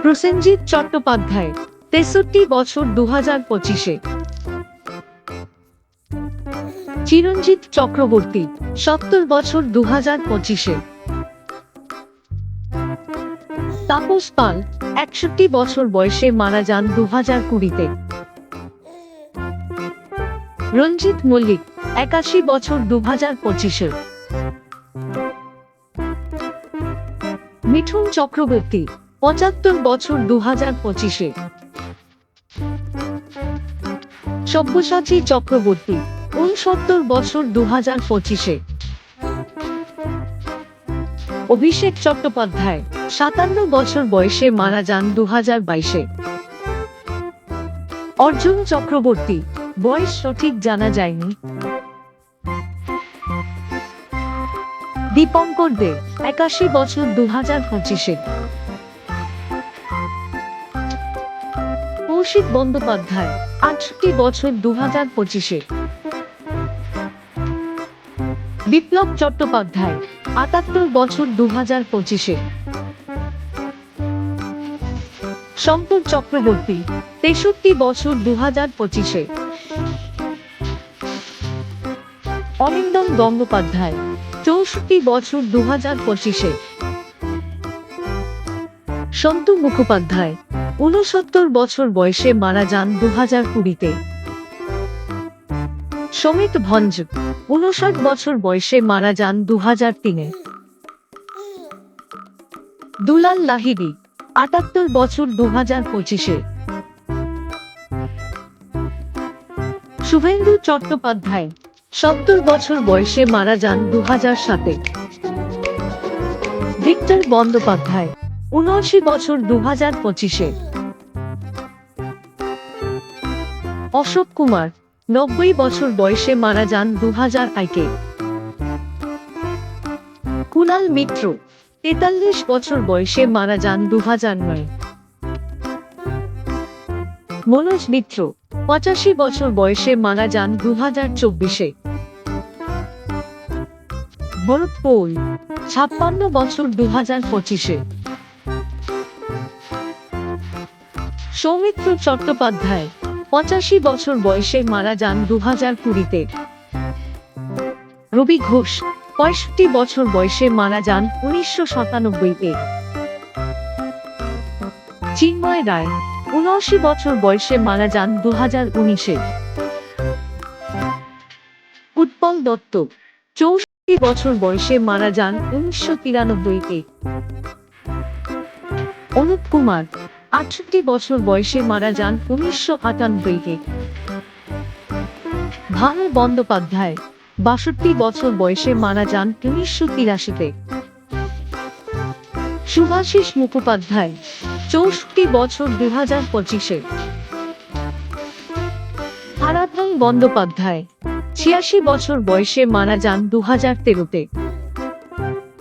প্রসেনজিৎ চট্টোপাধ্যায় ৬৩ বছর ২০২৫-এ। চিরঞ্জিত চক্রবর্তী ৭০ বছর ২০২৫-এ। তাপস পাল ৬১ বছর বয়সে মারা যান ২০২০-তে। রঞ্জিত মল্লিক ৮১ বছর ২০২৫-এ। মিঠুন চক্রবর্তী ৭৫ বছর ২০২৫-এ। সব্যসাচী চক্রবর্তী ৬৯ বছর ২০২৫-এ। অভিষেক চট্টোপাধ্যায় ৫৭ বছর বয়সে মারা যান ২০২২-এ। অর্জুন চক্রবর্তী বয়স সঠিক জানা যায়নি। দীপঙ্কর দে ৮১ বছর ২০২৫-এ। কৌশিক বন্দ্যোপাধ্যায় ৬৮ বছর ২০২৫-এ। বিপ্লব চট্টোপাধ্যায় ৭৮ বছর ২০২৫-এ। শঙ্কর চক্রবর্তী ৬৩ বছর ২০২৫-এ। অরিন্দম গঙ্গোপাধ্যায় ৬৪ বছর ২০২৫-এ। সন্তু মুখোপাধ্যায় ৬৯ বছর বয়সে মারা যান ২০২০-তে। সমিত ভঞ্জ ৫৯ বছর বয়সে মারা যান ২০০৩-এ। দুলাল লাহিড়ী ৭৮ বছর ২০২৫-এ। শুভেন্দু চট্টোপাধ্যায় ৭০ বছর বয়সে মারা যান ২০০৭-এ। ভিক্টর বন্দ্যোপাধ্যায় ৭৯ বছর ২০২৫-এ। অশোক কুমার ৯০ বছর বয়সে মারা যান ২০০১-এ। কুণাল মিত্র ৪৩ বছর বয়সে মারা যান ২০০৯। মনোজ মিত্র ৮৫ বছর বয়সে মারা যান ২০২৪-এ। ভরত পৌল ৫৬ বছর ২০২৫-এ। সৌমিত্র চট্টোপাধ্যায় ৮৫ বছর বয়সে মারা যান ২০২০-তে। রবি ঘোষ ৬৫ বছর বয়সে মারা যান ১৯৯৭-এ। চিন্ময় রায় ৭৯ বছর বয়সে মারা যান ২০১৯-এ। উৎপল দত্ত ৬৪ বছর বয়সে মারা যান ১৯৯৩-এ। অনুপ কুমার ৬৮ বছর বয়সে মারা যান ১৯৯৮-এ। ভানু বন্দ্যোপাধ্যায় ৬২ বছর বয়সে মারা যান ১৯৮৩-তে। শুভাশিস মুখোপাধ্যায় ৬৪ বছর ২০২৫-এ। আরাধন বন্দ্যোপাধ্যায় ৮৬ বছর বয়সে মারা যান ২০১৩-তে।